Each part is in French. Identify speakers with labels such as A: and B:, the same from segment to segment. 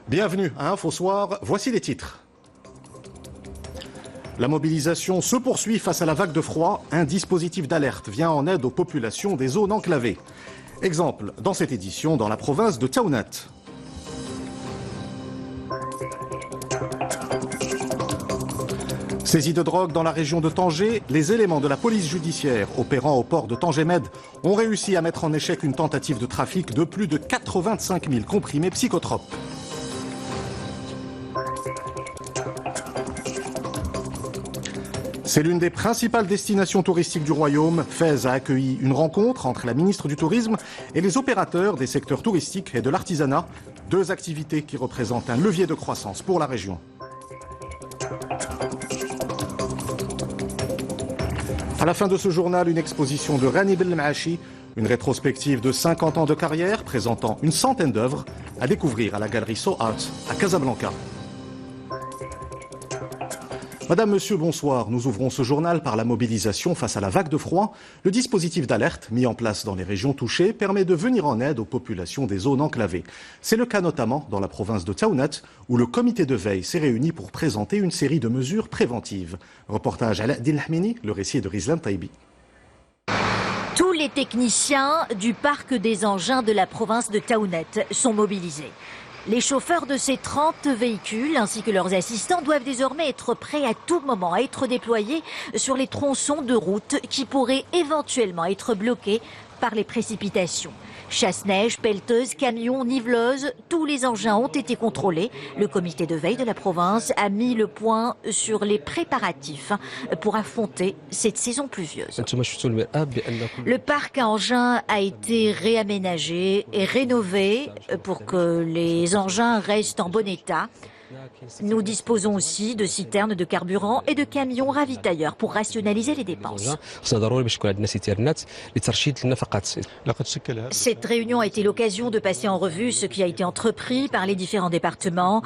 A: Bienvenue à Info Soir, voici les titres. La mobilisation se poursuit face à la vague de froid. Un dispositif d'alerte vient en aide aux populations des zones enclavées. Exemple, dans cette édition, dans la province de Taounat. Saisie de drogue dans la région de Tanger, les éléments de la police judiciaire opérant au port de Tanger-Med ont réussi à mettre en échec une tentative de trafic de plus de 85 000 comprimés psychotropes. C'est l'une des principales destinations touristiques du royaume. Fès a accueilli une rencontre entre la ministre du Tourisme et les opérateurs des secteurs touristiques et de l'artisanat, deux activités qui représentent un levier de croissance pour la région. À la fin de ce journal, une exposition de Rani Belmaachi, une rétrospective de 50 ans de carrière présentant une centaine d'œuvres à découvrir à la galerie So Art à Casablanca. Madame, Monsieur, bonsoir. Nous ouvrons ce journal par la mobilisation face à la vague de froid. Le dispositif d'alerte mis en place dans les régions touchées permet de venir en aide aux populations des zones enclavées. C'est le cas notamment dans la province de Taounat, où le comité de veille s'est réuni pour présenter une série de mesures préventives. Reportage à Dil Hamini, le récit de Rizlan Taibi.
B: Tous les techniciens du parc des engins de la province de Taounat sont mobilisés. Les chauffeurs de ces 30 véhicules ainsi que leurs assistants doivent désormais être prêts à tout moment à être déployés sur les tronçons de route qui pourraient éventuellement être bloqués par les précipitations. Chasse-neige, pelleteuse, camions, niveleuses, tous les engins ont été contrôlés. Le comité de veille de la province a mis le point sur les préparatifs pour affronter cette saison pluvieuse. Le parc à engins a été réaménagé et rénové pour que les engins restent en bon état. Nous disposons aussi de citernes de carburant et de camions ravitailleurs pour rationaliser les dépenses. Cette réunion a été l'occasion de passer en revue ce qui a été entrepris par les différents départements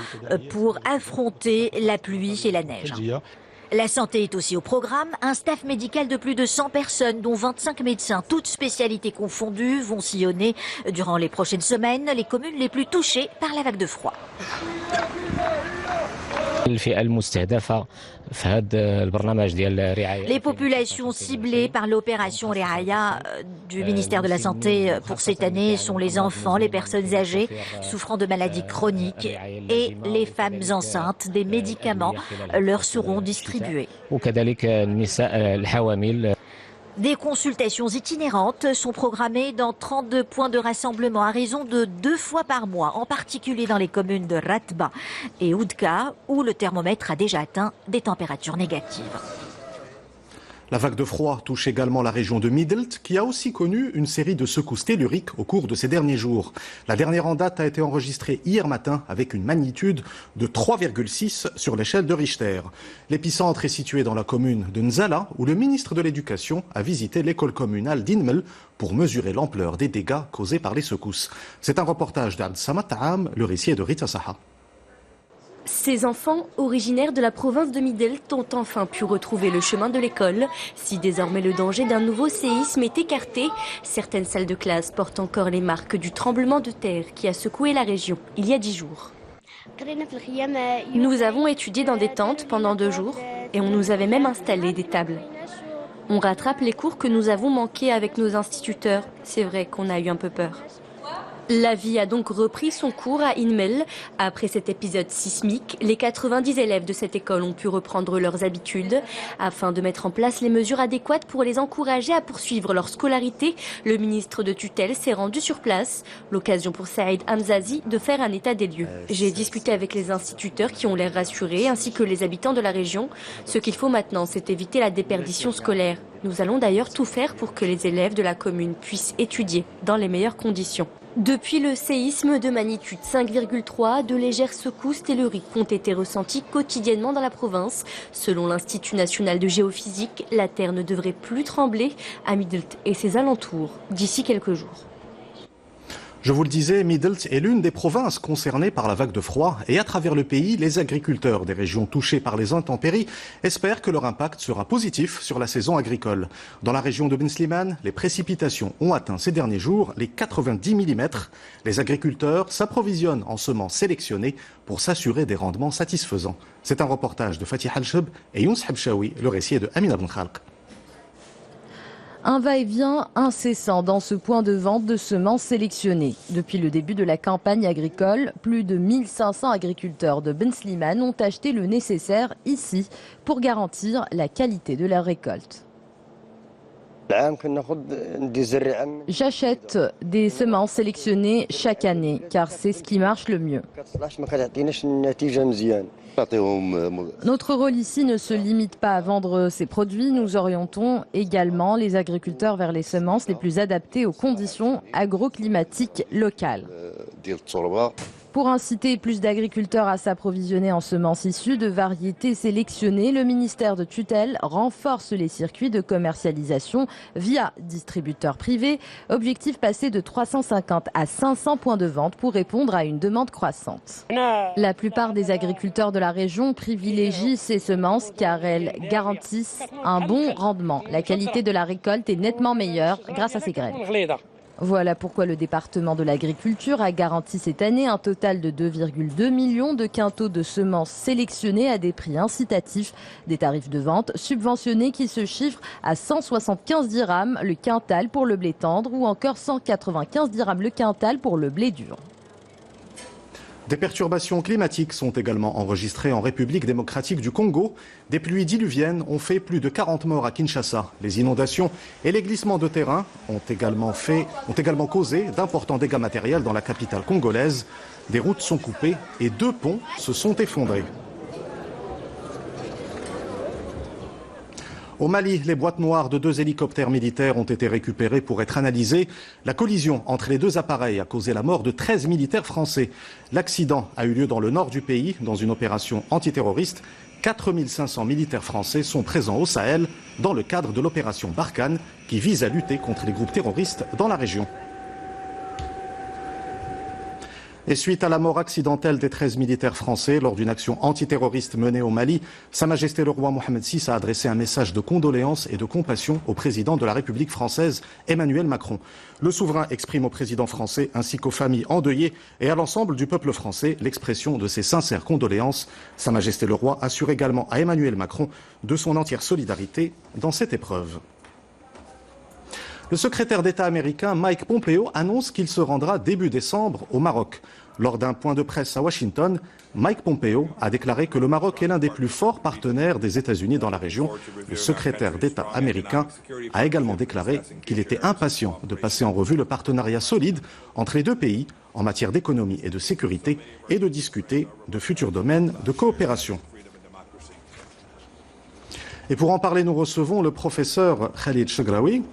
B: pour affronter la pluie et la neige. La santé est aussi au programme. Un staff médical de plus de 100 personnes, dont 25 médecins, toutes spécialités confondues, vont sillonner durant les prochaines semaines les communes les plus touchées par la vague de froid. Les populations ciblées par l'opération Rehaya du ministère de la Santé pour cette année sont les enfants, les personnes âgées souffrant de maladies chroniques et les femmes enceintes. Des médicaments leur seront distribués. Des consultations itinérantes sont programmées dans 32 points de rassemblement à raison de 2 fois par mois, en particulier dans les communes de Ratba et Oudka, où le thermomètre a déjà atteint des températures négatives.
A: La vague de froid touche également la région de Midelt, qui a aussi connu une série de secousses telluriques au cours de ces derniers jours. La dernière en date a été enregistrée hier matin avec une magnitude de 3,6 sur l'échelle de Richter. L'épicentre est situé dans la commune de Nzala, où le ministre de l'Éducation a visité l'école communale d'Inmel pour mesurer l'ampleur des dégâts causés par les secousses. C'est un reportage d'Abd Samad Ta'am, le récit est de Rita Saha.
C: Ces enfants, originaires de la province de Midelt, ont enfin pu retrouver le chemin de l'école. Si désormais le danger d'un nouveau séisme est écarté, certaines salles de classe portent encore les marques du tremblement de terre qui a secoué la région il y a 10 jours. Nous avons étudié dans des tentes pendant 2 jours et on nous avait même installé des tables. On rattrape les cours que nous avons manqués avec nos instituteurs. C'est vrai qu'on a eu un peu peur. La vie a donc repris son cours à Inmel. Après cet épisode sismique, les 90 élèves de cette école ont pu reprendre leurs habitudes. Afin de mettre en place les mesures adéquates pour les encourager à poursuivre leur scolarité, le ministre de tutelle s'est rendu sur place. L'occasion pour Saïd Hamzazi de faire un état des lieux. J'ai discuté avec les instituteurs qui ont l'air rassurés, ainsi que les habitants de la région. Ce qu'il faut maintenant, c'est éviter la déperdition scolaire. Nous allons d'ailleurs tout faire pour que les élèves de la commune puissent étudier dans les meilleures conditions. Depuis le séisme de magnitude 5,3, de légères secousses telluriques ont été ressenties quotidiennement dans la province. Selon l'Institut national de géophysique, la terre ne devrait plus trembler à Midelt et ses alentours d'ici quelques jours.
A: Je vous le disais, Midelt est l'une des provinces concernées par la vague de froid et à travers le pays, les agriculteurs des régions touchées par les intempéries espèrent que leur impact sera positif sur la saison agricole. Dans la région de Ben Slimane, les précipitations ont atteint ces derniers jours les 90 mm. Les agriculteurs s'approvisionnent en semences sélectionnées pour s'assurer des rendements satisfaisants. C'est un reportage de Fatih Al-Sheb et Younes Habchaoui, le récit est de Amina Ben Khalq.
D: Un va-et-vient incessant dans ce point de vente de semences sélectionnées. Depuis le début de la campagne agricole, plus de 1500 agriculteurs de Ben Slimane ont acheté le nécessaire ici pour garantir la qualité de leur récolte. J'achète des semences sélectionnées chaque année car c'est ce qui marche le mieux. Notre rôle ici ne se limite pas à vendre ces produits, nous orientons également les agriculteurs vers les semences les plus adaptées aux conditions agroclimatiques locales. Pour inciter plus d'agriculteurs à s'approvisionner en semences issues de variétés sélectionnées, le ministère de tutelle renforce les circuits de commercialisation via distributeurs privés. Objectif passé de 350 à 500 points de vente pour répondre à une demande croissante. La plupart des agriculteurs de la région privilégient ces semences car elles garantissent un bon rendement. La qualité de la récolte est nettement meilleure grâce à ces graines. Voilà pourquoi le département de l'agriculture a garanti cette année un total de 2,2 millions de quintaux de semences sélectionnées à des prix incitatifs, des tarifs de vente subventionnés qui se chiffrent à 175 dirhams le quintal pour le blé tendre ou encore 195 dirhams le quintal pour le blé dur.
A: Des perturbations climatiques sont également enregistrées en République démocratique du Congo. Des pluies diluviennes ont fait plus de 40 morts à Kinshasa. Les inondations et les glissements de terrain ont également causé d'importants dégâts matériels dans la capitale congolaise. Des routes sont coupées et 2 ponts se sont effondrés. Au Mali, les boîtes noires de 2 hélicoptères militaires ont été récupérées pour être analysées. La collision entre les 2 appareils a causé la mort de 13 militaires français. L'accident a eu lieu dans le nord du pays, dans une opération antiterroriste. 4500 militaires français sont présents au Sahel dans le cadre de l'opération Barkhane qui vise à lutter contre les groupes terroristes dans la région. Et suite à la mort accidentelle des 13 militaires français lors d'une action antiterroriste menée au Mali, Sa Majesté le roi Mohamed VI a adressé un message de condoléances et de compassion au président de la République française, Emmanuel Macron. Le souverain exprime au président français ainsi qu'aux familles endeuillées et à l'ensemble du peuple français l'expression de ses sincères condoléances. Sa Majesté le roi assure également à Emmanuel Macron de son entière solidarité dans cette épreuve. Le secrétaire d'État américain Mike Pompeo annonce qu'il se rendra début décembre au Maroc. Lors d'un point de presse à Washington, Mike Pompeo a déclaré que le Maroc est l'un des plus forts partenaires des États-Unis dans la région. Le secrétaire d'État américain a également déclaré qu'il était impatient de passer en revue le partenariat solide entre les 2 pays en matière d'économie et de sécurité et de discuter de futurs domaines de coopération. Et pour en parler, nous recevons le professeur Khalid Chegraoui.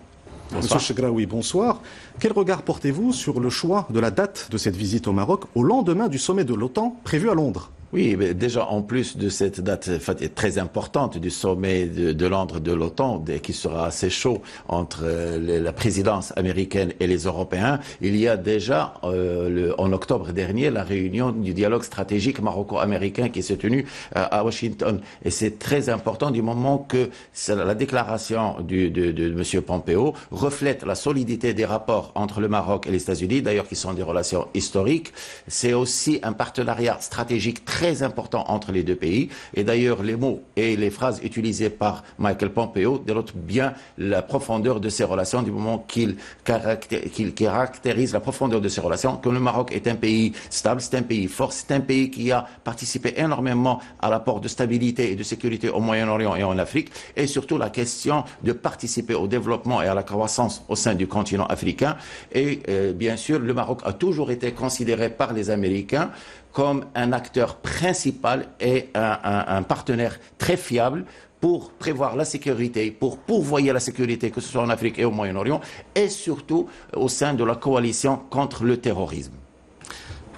A: Monsieur Chegraoui, bonsoir. Quel regard portez-vous sur le choix de la date de cette visite au Maroc au lendemain du sommet de l'OTAN prévu à Londres ?
E: Oui, mais déjà en plus de cette date très importante du sommet de Londres de l'OTAN, qui sera assez chaud entre la présidence américaine et les Européens, il y a déjà en octobre dernier la réunion du dialogue stratégique maroco-américain qui s'est tenue à Washington. Et c'est très important du moment que la déclaration de M. Pompeo reflète la solidité des rapports entre le Maroc et les États-Unis, d'ailleurs qui sont des relations historiques. C'est aussi un partenariat stratégique très important entre les 2 pays. Et d'ailleurs, les mots et les phrases utilisées par Michael Pompeo dénotent bien la profondeur de ces relations, du moment qu'il caractérise la profondeur de ces relations, que le Maroc est un pays stable, c'est un pays fort, c'est un pays qui a participé énormément à l'apport de stabilité et de sécurité au Moyen-Orient et en Afrique, et surtout la question de participer au développement et à la croissance au sein du continent africain. Et bien sûr, le Maroc a toujours été considéré par les Américains comme un acteur principal et un partenaire très fiable pour prévoir la sécurité, pour pourvoyer la sécurité, que ce soit en Afrique et au Moyen-Orient, et surtout au sein de la coalition contre le terrorisme.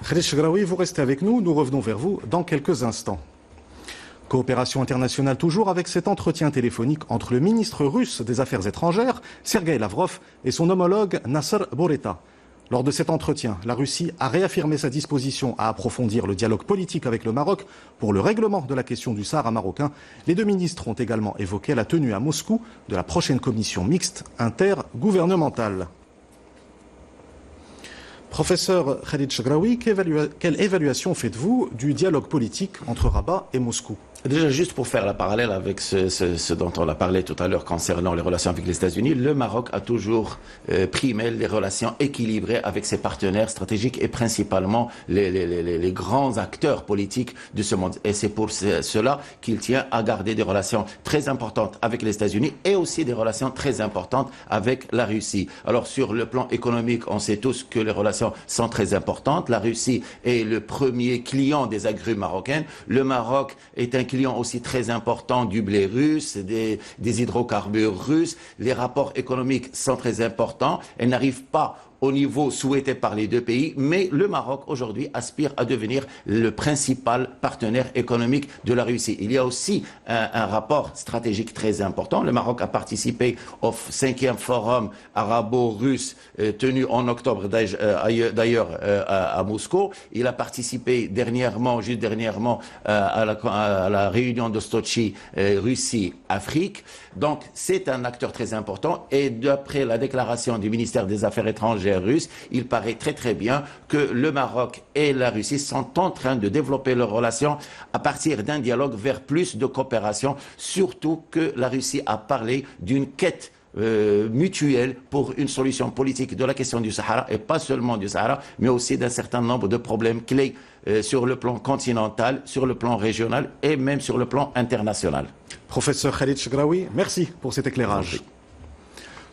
A: Khalid Chegraoui, vous restez avec nous, nous revenons vers vous dans quelques instants. Coopération internationale toujours avec cet entretien téléphonique entre le ministre russe des Affaires étrangères, Sergueï Lavrov, et son homologue Nasser Boureta. Lors de cet entretien, la Russie a réaffirmé sa disposition à approfondir le dialogue politique avec le Maroc pour le règlement de la question du Sahara marocain. Les deux ministres ont également évoqué la tenue à Moscou de la prochaine commission mixte intergouvernementale. Professeur Khalid Chagraoui, quelle évaluation faites-vous du dialogue politique entre Rabat et Moscou ?
E: Déjà, juste pour faire la parallèle avec ce dont on a parlé tout à l'heure concernant les relations avec les États-Unis, le Maroc a toujours primé les relations équilibrées avec ses partenaires stratégiques et principalement les grands acteurs politiques de ce monde. Et c'est pour cela qu'il tient à garder des relations très importantes avec les États-Unis et aussi des relations très importantes avec la Russie. Alors, sur le plan économique, on sait tous que les relations sont très importantes. La Russie est le premier client des agrumes marocaines. Le Maroc est un client aussi très important du blé russe, des hydrocarbures russes. Les rapports économiques sont très importants. Elles n'arrivent pas au niveau souhaité par les deux pays, mais le Maroc aujourd'hui aspire à devenir le principal partenaire économique de la Russie. Il y a aussi un rapport stratégique très important. Le Maroc a participé au 5e forum arabo-russe tenu en octobre d'ailleurs à Moscou. Il a participé juste dernièrement à la réunion de Sochi Russie-Afrique. Donc c'est un acteur très important et d'après la déclaration du ministère des Affaires étrangères russe, il paraît très bien que le Maroc et la Russie sont en train de développer leurs relations à partir d'un dialogue vers plus de coopération, surtout que la Russie a parlé d'une quête mutuelle pour une solution politique de la question du Sahara, et pas seulement du Sahara, mais aussi d'un certain nombre de problèmes clés sur le plan continental, sur le plan régional et même sur le plan international.
A: Professeur Khalid Chagraoui, merci pour cet éclairage.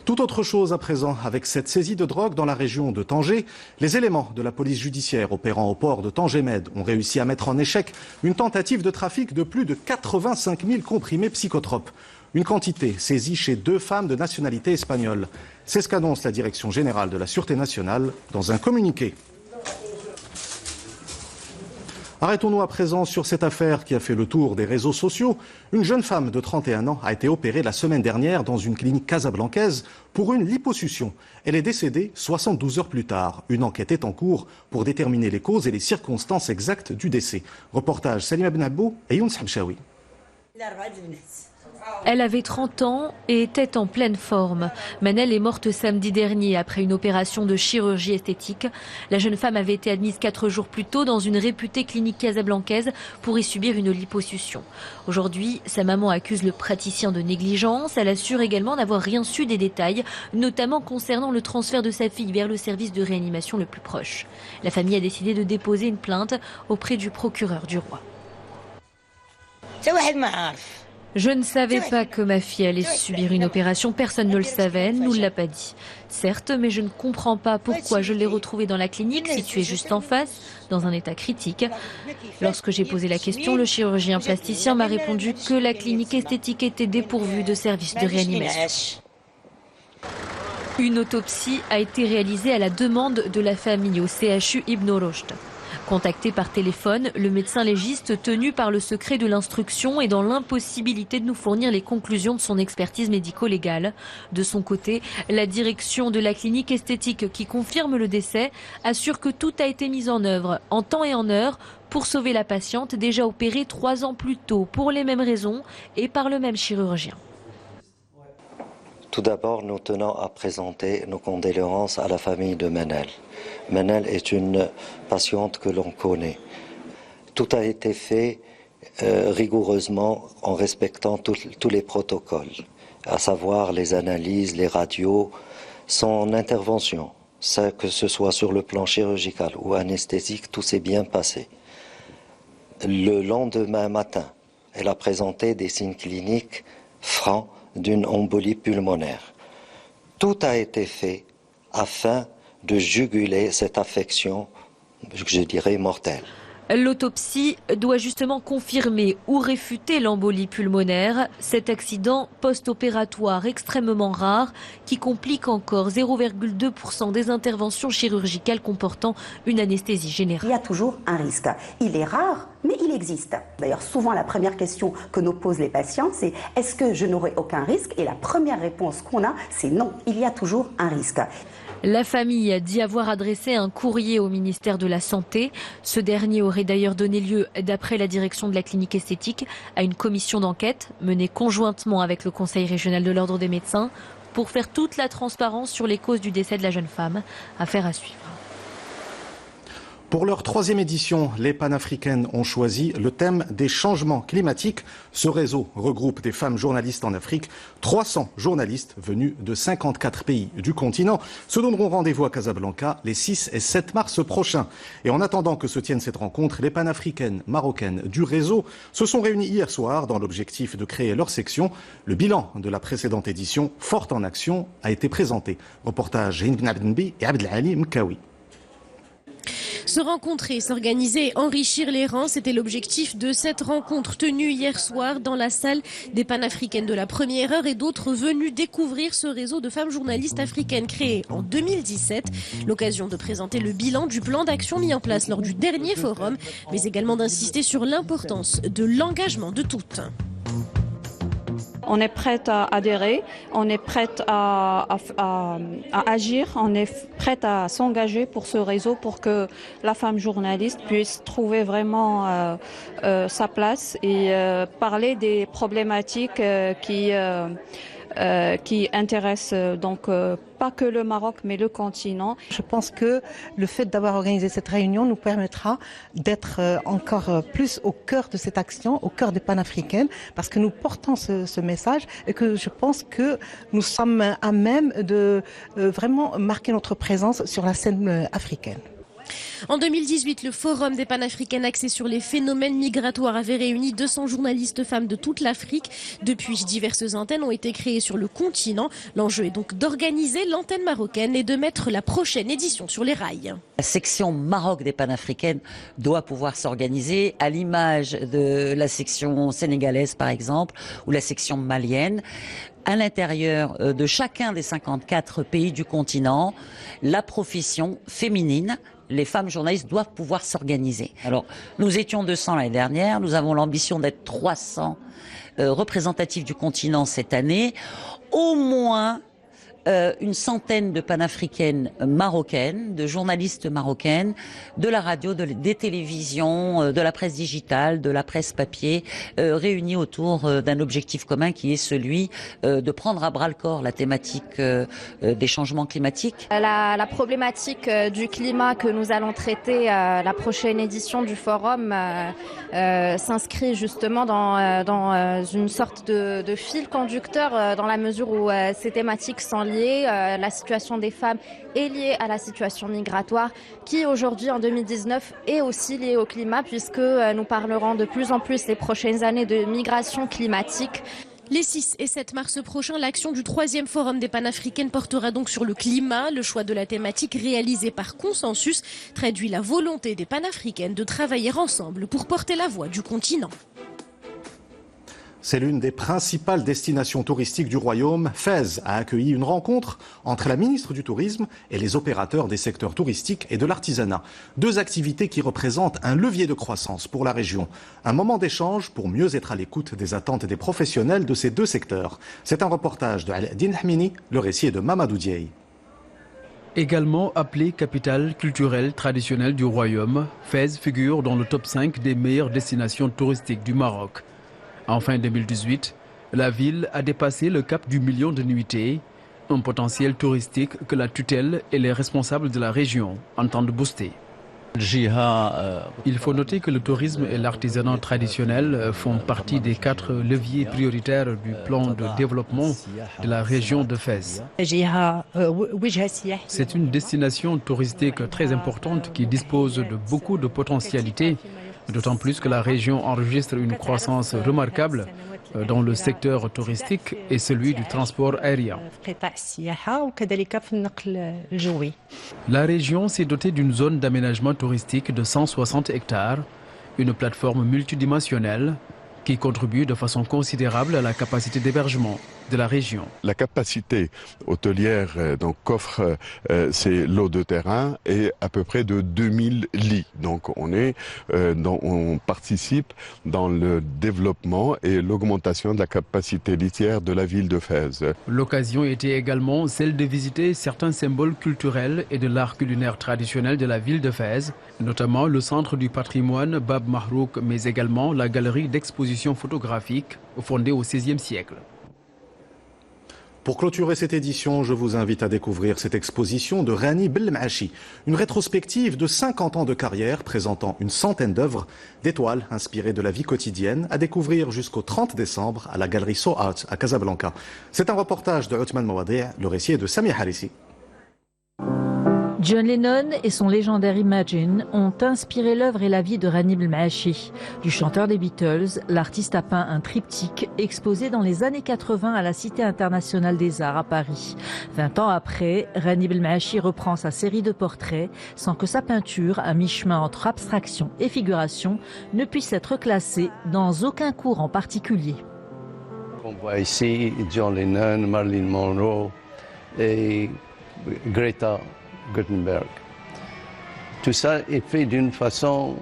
A: Tout autre chose à présent, avec cette saisie de drogue dans la région de Tanger, les éléments de la police judiciaire opérant au port de Tanger-Med ont réussi à mettre en échec une tentative de trafic de plus de 85 000 comprimés psychotropes. Une quantité saisie chez 2 femmes de nationalité espagnole. C'est ce qu'annonce la Direction générale de la Sûreté nationale dans un communiqué. Arrêtons-nous à présent sur cette affaire qui a fait le tour des réseaux sociaux. Une jeune femme de 31 ans a été opérée la semaine dernière dans une clinique casablancaise pour une liposuction. Elle est décédée 72 heures plus tard. Une enquête est en cours pour déterminer les causes et les circonstances exactes du décès. Reportage Salima Benabou et Younes Habchaoui.
C: Elle avait 30 ans et était en pleine forme. Manel est morte samedi dernier après une opération de chirurgie esthétique. La jeune femme avait été admise 4 jours plus tôt dans une réputée clinique casablancaise pour y subir une liposuction. Aujourd'hui, sa maman accuse le praticien de négligence. Elle assure également n'avoir rien su des détails, notamment concernant le transfert de sa fille vers le service de réanimation le plus proche. La famille a décidé de déposer une plainte auprès du procureur du roi. Je ne savais pas que ma fille allait subir une opération, personne ne le savait, elle ne nous l'a pas dit. Certes, mais je ne comprends pas pourquoi je l'ai retrouvée dans la clinique, située juste en face, dans un état critique. Lorsque j'ai posé la question, le chirurgien plasticien m'a répondu que la clinique esthétique était dépourvue de services de réanimation. Une autopsie a été réalisée à la demande de la famille au CHU Ibn Rushd. Contacté par téléphone, le médecin légiste, tenu par le secret de l'instruction, est dans l'impossibilité de nous fournir les conclusions de son expertise médico-légale. De son côté, la direction de la clinique esthétique qui confirme le décès assure que tout a été mis en œuvre en temps et en heure pour sauver la patiente déjà opérée 3 ans plus tôt pour les mêmes raisons et par le même chirurgien.
F: Tout d'abord, nous tenons à présenter nos condoléances à la famille de Manel. Manel est une patiente que l'on connaît. Tout a été fait rigoureusement en respectant tous les protocoles, à savoir les analyses, les radios, son intervention. Ça, que ce soit sur le plan chirurgical ou anesthésique, tout s'est bien passé. Le lendemain matin, elle a présenté des signes cliniques francs d'une embolie pulmonaire. Tout a été fait afin de juguler cette affection, je dirais, mortelle.
C: L'autopsie doit justement confirmer ou réfuter l'embolie pulmonaire, cet accident post-opératoire extrêmement rare qui complique encore 0,2% des interventions chirurgicales comportant une anesthésie générale.
G: Il y a toujours un risque. Il est rare, mais il existe. D'ailleurs, souvent la première question que nous posent les patients, c'est « est-ce que je n'aurai aucun risque ?» Et la première réponse qu'on a, c'est « non, il y a toujours un risque ».
H: La famille dit avoir adressé un courrier au ministère de la Santé. Ce dernier aurait d'ailleurs donné lieu, d'après la direction de la clinique esthétique, à une commission d'enquête menée conjointement avec le Conseil régional de l'Ordre des médecins pour faire toute la transparence sur les causes du décès de la jeune femme. Affaire à suivre.
A: Pour leur 3e édition, les panafricaines ont choisi le thème des changements climatiques. Ce réseau regroupe des femmes journalistes en Afrique. 300 journalistes venus de 54 pays du continent se donneront rendez-vous à Casablanca les 6 et 7 mars prochains. Et en attendant que se tienne cette rencontre, les panafricaines marocaines du réseau se sont réunies hier soir dans l'objectif de créer leur section. Le bilan de la précédente édition, Forte en Action, a été présenté. Reportage Hind Ben Abdenbi et Abdelali Mkawi.
I: Se rencontrer, s'organiser, enrichir les rangs, c'était l'objectif de cette rencontre tenue hier soir dans la salle des panafricaines de la première heure et d'autres venus découvrir ce réseau de femmes journalistes africaines créé en 2017. L'occasion de présenter le bilan du plan d'action mis en place lors du dernier forum, mais également d'insister sur l'importance de l'engagement de toutes.
J: On est prête à adhérer, on est prête à agir, on est prête à s'engager pour ce réseau pour que la femme journaliste puisse trouver vraiment sa place et parler des problématiques qui intéressent donc pas que le Maroc mais le continent.
K: Je pense que le fait d'avoir organisé cette réunion nous permettra d'être encore plus au cœur de cette action, au cœur des panafricaines, parce que nous portons ce message et que je pense que nous sommes à même de vraiment marquer notre présence sur la scène africaine.
I: En 2018, le Forum des panafricaines axé sur les phénomènes migratoires avait réuni 200 journalistes femmes de toute l'Afrique. Depuis, diverses antennes ont été créées sur le continent. L'enjeu est donc d'organiser l'antenne marocaine et de mettre la prochaine édition sur les rails.
L: La section Maroc des panafricaines doit pouvoir s'organiser à l'image de la section sénégalaise par exemple ou la section malienne. À l'intérieur de chacun des 54 pays du continent, la profession féminine, les femmes journalistes doivent pouvoir s'organiser. Alors, nous étions 200 l'année dernière, nous avons l'ambition d'être 300 représentatifs du continent cette année. Au moins une centaine de panafricaines marocaines, de journalistes marocaines, de la radio, des télévisions, de la presse digitale, de la presse papier, réunis autour d'un objectif commun qui est celui de prendre à bras-le-corps la thématique des changements climatiques.
C: La problématique du climat que nous allons traiter la prochaine édition du forum s'inscrit justement dans une sorte de fil conducteur dans la mesure où ces thématiques sont liées. La situation des femmes est liée à la situation migratoire qui aujourd'hui en 2019 est aussi liée au climat puisque nous parlerons de plus en plus les prochaines années de migration climatique.
I: Les 6 et 7 mars prochains, l'action du 3e Forum des panafricaines portera donc sur le climat. Le choix de la thématique réalisé par consensus traduit la volonté des panafricaines de travailler ensemble pour porter la voix du continent.
A: C'est l'une des principales destinations touristiques du royaume. Fès a accueilli une rencontre entre la ministre du Tourisme et les opérateurs des secteurs touristiques et de l'artisanat. 2 activités qui représentent un levier de croissance pour la région. Un moment d'échange pour mieux être à l'écoute des attentes des professionnels de ces 2 secteurs. C'est un reportage de Al-Din Hamini, le récit est de Mamadou Diaye.
M: Également appelée capitale culturelle traditionnelle du royaume, Fès figure dans le top 5 des meilleures destinations touristiques du Maroc. En fin 2018, la ville a dépassé le cap du million de nuitées, un potentiel touristique que la tutelle et les responsables de la région entendent booster. Il faut noter que le tourisme et l'artisanat traditionnel font partie des 4 leviers prioritaires du plan de développement de la région de Fès. C'est une destination touristique très importante qui dispose de beaucoup de potentialités, d'autant plus que la région enregistre une croissance remarquable dans le secteur touristique et celui du transport aérien. La région s'est dotée d'une zone d'aménagement touristique de 160 hectares, une plateforme multidimensionnelle qui contribue de façon considérable à la capacité d'hébergement de la région.
N: La capacité hôtelière qu'offre ces lots de terrain est à peu près de 2000 lits. Donc on participe dans le développement et l'augmentation de la capacité litière de la ville de Fès.
M: L'occasion était également celle de visiter certains symboles culturels et de l'art culinaire traditionnel de la ville de Fès, notamment le centre du patrimoine Bab Mahrouk, mais également la galerie d'exposition photographique fondée au XVIe siècle.
A: Pour clôturer cette édition, je vous invite à découvrir cette exposition de Rani Belmaachi, une rétrospective de 50 ans de carrière présentant une centaine d'œuvres, d'étoiles inspirées de la vie quotidienne, à découvrir jusqu'au 30 décembre à la galerie So Art à Casablanca. C'est un reportage de Othman Mawadi', le récit est de Sami Harissi.
O: John Lennon et son légendaire Imagine ont inspiré l'œuvre et la vie de Rani Belmaachi. Du chanteur des Beatles, l'artiste a peint un triptyque exposé dans les années 80 à la Cité internationale des arts à Paris. 20 ans après, Rani Belmaachi reprend sa série de portraits sans que sa peinture, à mi-chemin entre abstraction et figuration, ne puisse être classée dans aucun courant particulier.
P: On voit ici John Lennon, Marilyn Monroe et Greta Gutenberg. Tout ça est fait d'une façon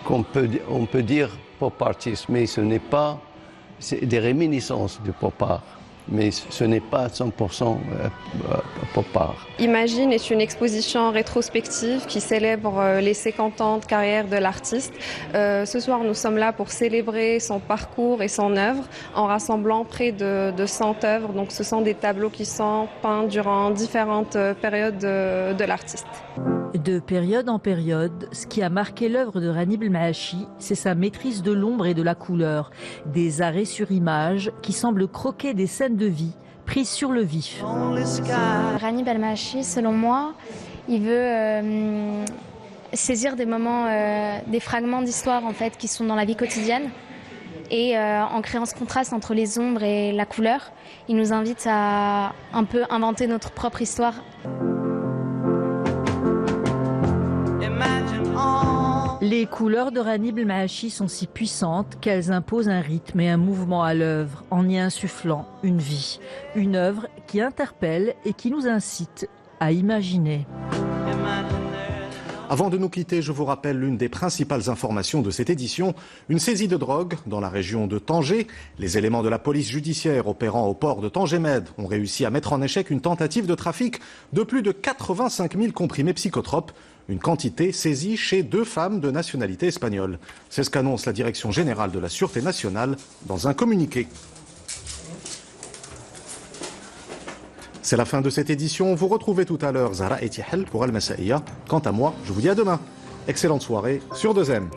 P: on peut dire pop artist, mais ce n'est pas, c'est des réminiscences du pop art, mais ce n'est pas 100% pop art.
Q: Imagine est une exposition rétrospective qui célèbre les 50 ans de carrière de l'artiste. Ce soir, nous sommes là pour célébrer son parcours et son œuvre en rassemblant près de 100 œuvres. Donc, ce sont des tableaux qui sont peints durant différentes périodes de l'artiste.
O: De période en période, ce qui a marqué l'œuvre de Rani Belmaachi, c'est sa maîtrise de l'ombre et de la couleur. Des arrêts sur image qui semblent croquer des scènes de vie prises sur le vif.
R: Rani Belmaachi, selon moi, il veut saisir des moments, des fragments d'histoire en fait, qui sont dans la vie quotidienne. Et en créant ce contraste entre les ombres et la couleur, il nous invite à un peu inventer notre propre histoire.
O: Les couleurs de Rani Belmaachi sont si puissantes qu'elles imposent un rythme et un mouvement à l'œuvre, en y insufflant une vie. Une œuvre qui interpelle et qui nous incite à imaginer.
A: Avant de nous quitter, je vous rappelle l'une des principales informations de cette édition. Une saisie de drogue dans la région de Tanger. Les éléments de la police judiciaire opérant au port de Tanger-Med ont réussi à mettre en échec une tentative de trafic de plus de 85 000 comprimés psychotropes. Une quantité saisie chez 2 femmes de nationalité espagnole. C'est ce qu'annonce la Direction générale de la Sûreté nationale dans un communiqué. C'est la fin de cette édition. Vous retrouvez tout à l'heure Zahra Etihel pour Al Masaïa. Quant à moi, je vous dis à demain. Excellente soirée sur 2M.